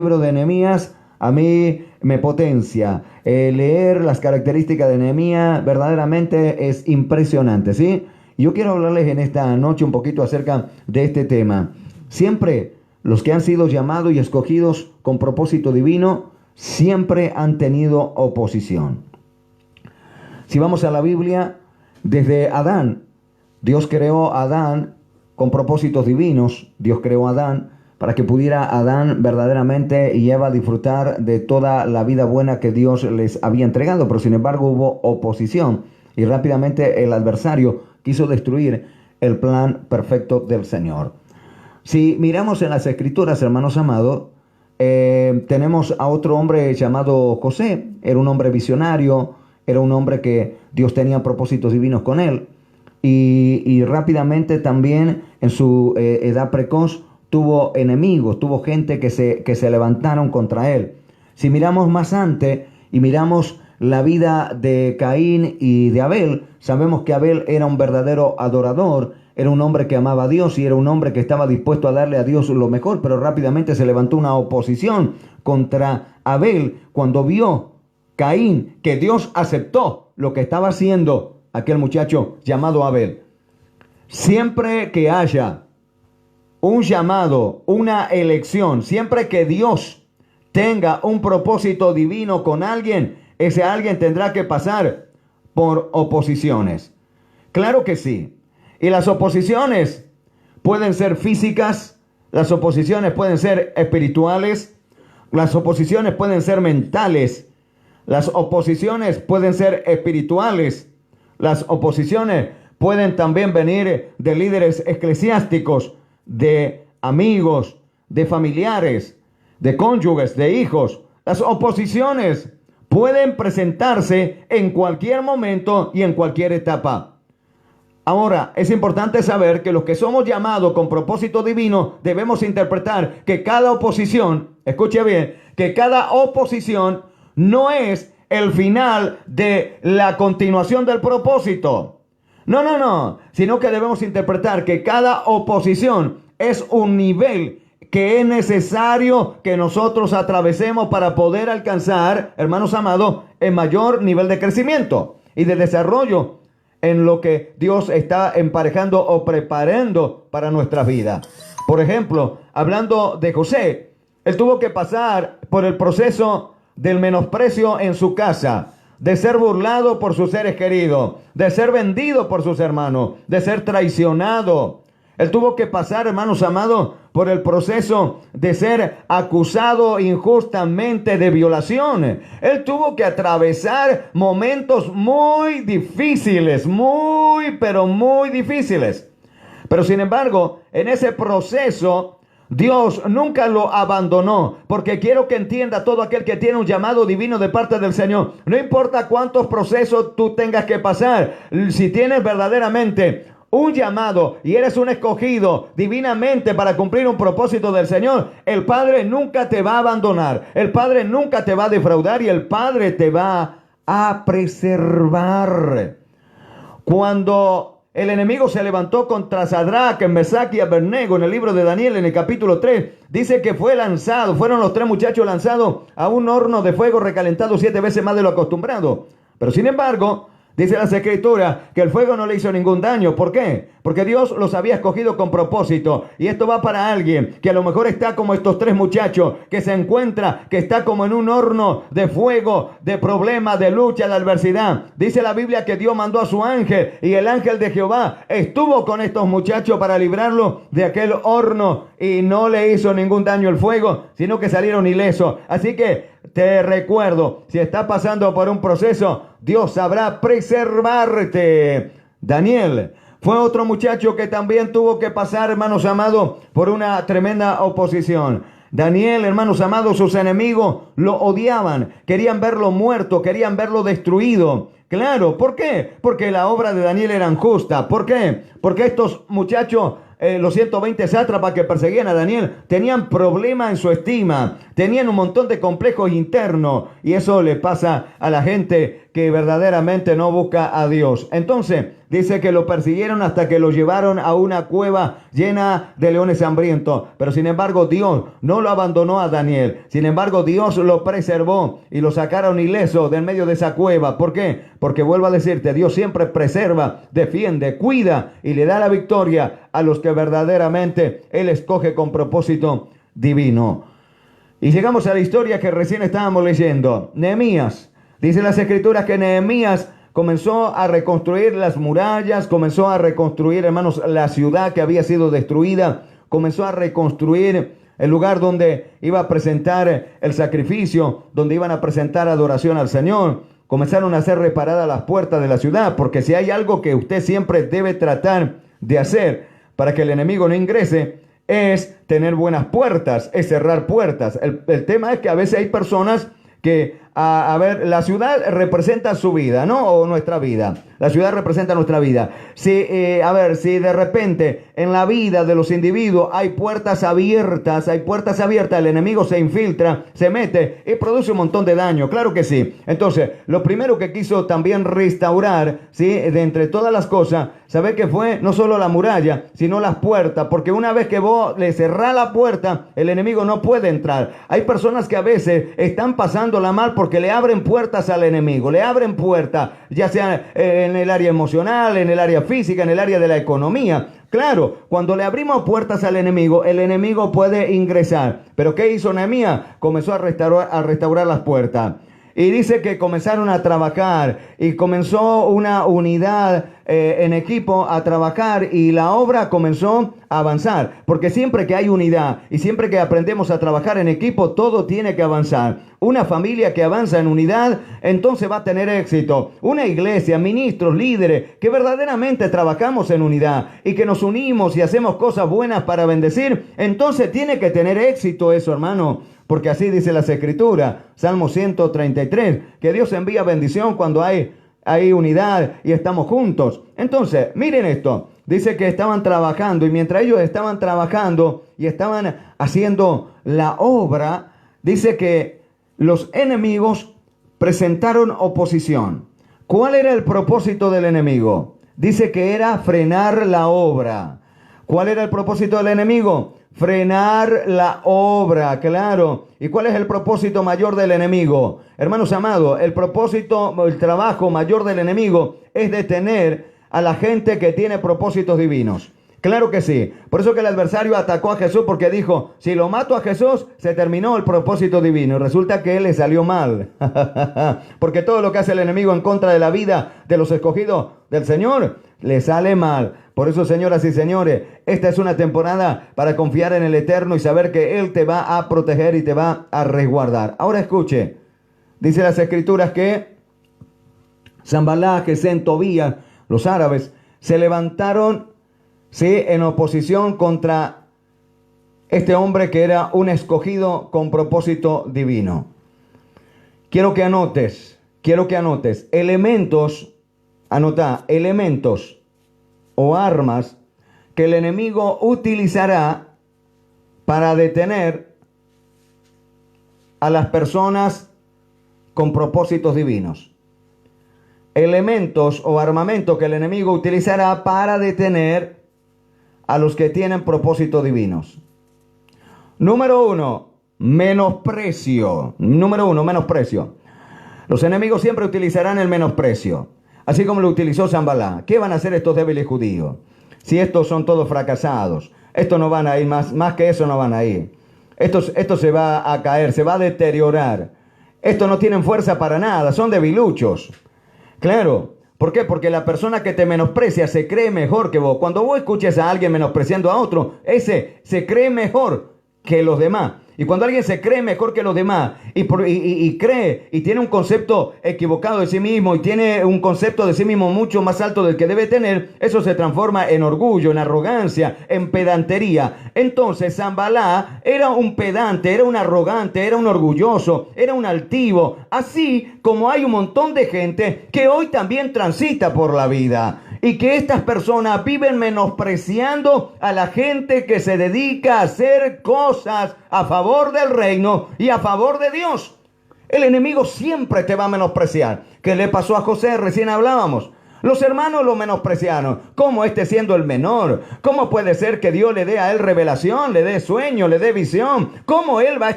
libro de Nehemías a mí me potencia. Leer las características de Nehemías verdaderamente es impresionante, ¿sí? Yo quiero hablarles en esta noche un poquito acerca de este tema. Siempre los que han sido llamados y escogidos con propósito divino, siempre han tenido oposición. Si vamos a la Biblia, desde Adán, Dios creó a Adán con propósitos divinos. Dios creó a Adán para que pudiera Adán verdaderamente y Eva disfrutar de toda la vida buena que Dios les había entregado. Pero sin embargo hubo oposición y rápidamente el adversario quiso destruir el plan perfecto del Señor. Si miramos en las Escrituras, hermanos amados, tenemos a otro hombre llamado José. Era un hombre visionario, era un hombre que Dios tenía propósitos divinos con él. Y rápidamente también en su edad precoz tuvo enemigos, tuvo gente que se levantaron contra él. Si miramos más antes y miramos la vida de Caín y de Abel, sabemos que Abel era un verdadero adorador, era un hombre que amaba a Dios y era un hombre que estaba dispuesto a darle a Dios lo mejor, pero rápidamente se levantó una oposición contra Abel cuando vio Caín que Dios aceptó lo que estaba haciendo aquel muchacho llamado Abel. Siempre que haya un llamado, una elección, siempre que Dios tenga un propósito divino con alguien, ese alguien tendrá que pasar por oposiciones. Claro que sí. Y las oposiciones pueden ser físicas, las oposiciones pueden ser espirituales, las oposiciones pueden ser mentales, las oposiciones pueden ser espirituales, las oposiciones pueden también venir de líderes eclesiásticos, de amigos, de familiares, de cónyuges, de hijos. Las oposiciones pueden presentarse en cualquier momento y en cualquier etapa. Ahora, es importante saber que los que somos llamados con propósito divino debemos interpretar que cada oposición, escuche bien, que cada oposición no es el final de la continuación del propósito. No, sino que debemos interpretar que cada oposición es un nivel que es necesario que nosotros atravesemos para poder alcanzar, hermanos amados, el mayor nivel de crecimiento y de desarrollo en lo que Dios está emparejando o preparando para nuestra vida. Por ejemplo, hablando de José, él tuvo que pasar por el proceso del menosprecio en su casa, de ser burlado por sus seres queridos, de ser vendido por sus hermanos, de ser traicionado. Él tuvo que pasar, hermanos amados, por el proceso de ser acusado injustamente de violación. Él tuvo que atravesar momentos muy difíciles, pero muy difíciles. Pero sin embargo, en ese proceso, Dios nunca lo abandonó, porque quiero que entienda todo aquel que tiene un llamado divino de parte del Señor. No importa cuántos procesos tú tengas que pasar, si tienes verdaderamente un llamado y eres un escogido divinamente para cumplir un propósito del Señor, el Padre nunca te va a abandonar, el Padre nunca te va a defraudar y el Padre te va a preservar. Cuando el enemigo se levantó contra Sadrach, Mesach y Abednego en el libro de Daniel, en el capítulo 3, dice que fueron los tres muchachos lanzados a un horno de fuego recalentado 7 veces más de lo acostumbrado. Pero sin embargo, dice las Escrituras que el fuego no le hizo ningún daño. ¿Por qué? Porque Dios los había escogido con propósito. Y esto va para alguien que a lo mejor está como estos tres muchachos, que se encuentra, que está como en un horno de fuego, de problemas, de lucha, de adversidad. Dice la Biblia que Dios mandó a su ángel y el ángel de Jehová estuvo con estos muchachos para librarlos de aquel horno y no le hizo ningún daño el fuego, sino que salieron ilesos. Así que te recuerdo, si estás pasando por un proceso, Dios sabrá preservarte. Daniel fue otro muchacho que también tuvo que pasar, hermanos amados, por una tremenda oposición. Daniel, hermanos amados, sus enemigos lo odiaban, querían verlo muerto, querían verlo destruido. Claro, ¿por qué? Porque la obra de Daniel era injusta. ¿Por qué? Porque estos muchachos, los 120 sátrapas que perseguían a Daniel, tenían problemas en su estima, tenían un montón de complejos internos, y eso le pasa a la gente que verdaderamente no busca a Dios. Entonces, dice que lo persiguieron hasta que lo llevaron a una cueva llena de leones hambrientos. Pero sin embargo, Dios no lo abandonó a Daniel. Sin embargo, Dios lo preservó y lo sacaron ileso del medio de esa cueva. ¿Por qué? Porque vuelvo a decirte, Dios siempre preserva, defiende, cuida y le da la victoria a los que verdaderamente Él escoge con propósito divino. Y llegamos a la historia que recién estábamos leyendo. Nehemías. Dice las Escrituras que Nehemías comenzó a reconstruir las murallas, comenzó a reconstruir, hermanos, la ciudad que había sido destruida, comenzó a reconstruir el lugar donde iba a presentar el sacrificio, donde iban a presentar adoración al Señor. Comenzaron a ser reparadas las puertas de la ciudad, porque si hay algo que usted siempre debe tratar de hacer para que el enemigo no ingrese, es tener buenas puertas, es cerrar puertas. El tema es que a veces hay personas que, a ver, la ciudad representa su vida, ¿no? O nuestra vida. La ciudad representa nuestra vida. Si, si de repente en la vida de los individuos hay puertas abiertas, el enemigo se infiltra, se mete y produce un montón de daño. Claro que sí. Entonces, lo primero que quiso también restaurar, ¿sí? De entre todas las cosas, ¿sabe qué fue? No solo la muralla, sino las puertas. Porque una vez que vos le cerrás la puerta, el enemigo no puede entrar. Hay personas que a veces están pasándola mal porque le abren puertas al enemigo, le abren puertas, ya sea en el área emocional, en el área física, en el área de la economía. Claro, cuando le abrimos puertas al enemigo, el enemigo puede ingresar. Pero ¿qué hizo Nehemías? Comenzó a restaurar las puertas. Y dice que comenzaron a trabajar y comenzó una unidad en equipo a trabajar y la obra comenzó a avanzar. Porque siempre que hay unidad y siempre que aprendemos a trabajar en equipo, todo tiene que avanzar. Una familia que avanza en unidad, entonces va a tener éxito. Una iglesia, ministros, líderes, que verdaderamente trabajamos en unidad y que nos unimos y hacemos cosas buenas para bendecir, entonces tiene que tener éxito eso, hermano. Porque así dice las Escrituras, Salmo 133, que Dios envía bendición cuando hay unidad y estamos juntos. Entonces, miren esto, dice que estaban trabajando y mientras ellos estaban trabajando y estaban haciendo la obra, dice que los enemigos presentaron oposición. ¿Cuál era el propósito del enemigo? Dice que era frenar la obra. ¿Cuál era el propósito del enemigo? Frenar la obra, claro. ¿Y cuál es el propósito mayor del enemigo? Hermanos amados, el trabajo mayor del enemigo es detener a la gente que tiene propósitos divinos. Claro que sí. Por eso que el adversario atacó a Jesús, porque dijo, si lo mato a Jesús, se terminó el propósito divino. Y resulta que él le salió mal. Porque todo lo que hace el enemigo en contra de la vida de los escogidos del Señor, le sale mal. Por eso, señoras y señores, esta es una temporada para confiar en el Eterno y saber que Él te va a proteger y te va a resguardar. Ahora escuche, dice las Escrituras que Sanballat, Gesem, Tobías, los árabes, se levantaron, sí, en oposición contra este hombre que era un escogido con propósito divino. Quiero que anotes elementos o armas que el enemigo utilizará para detener a las personas con propósitos divinos. Elementos o armamento que el enemigo utilizará para detener a los que tienen propósitos divinos. Número uno, menosprecio. Los enemigos siempre utilizarán el menosprecio. Así como lo utilizó Sanballat. ¿Qué van a hacer estos débiles judíos? Si estos son todos fracasados. Estos no van a ir más que eso no van a ir. Esto se va a caer, se va a deteriorar. Estos no tienen fuerza para nada, son debiluchos. Claro. ¿Por qué? Porque la persona que te menosprecia se cree mejor que vos. Cuando vos escuches a alguien menospreciando a otro, ese se cree mejor que los demás. Y cuando alguien se cree mejor que los demás y cree y tiene un concepto equivocado de sí mismo y tiene un concepto de sí mismo mucho más alto del que debe tener, eso se transforma en orgullo, en arrogancia, en pedantería. Entonces Sanballat era un pedante, era un arrogante, era un orgulloso, era un altivo. Así como hay un montón de gente que hoy también transita por la vida. Y que estas personas viven menospreciando a la gente que se dedica a hacer cosas a favor del reino y a favor de Dios. El enemigo siempre te va a menospreciar. ¿Qué le pasó a José? Recién hablábamos. Los hermanos lo menospreciaron. ¿Cómo este siendo el menor? ¿Cómo puede ser que Dios le dé a él revelación, le dé sueño, le dé visión? ¿Cómo él va a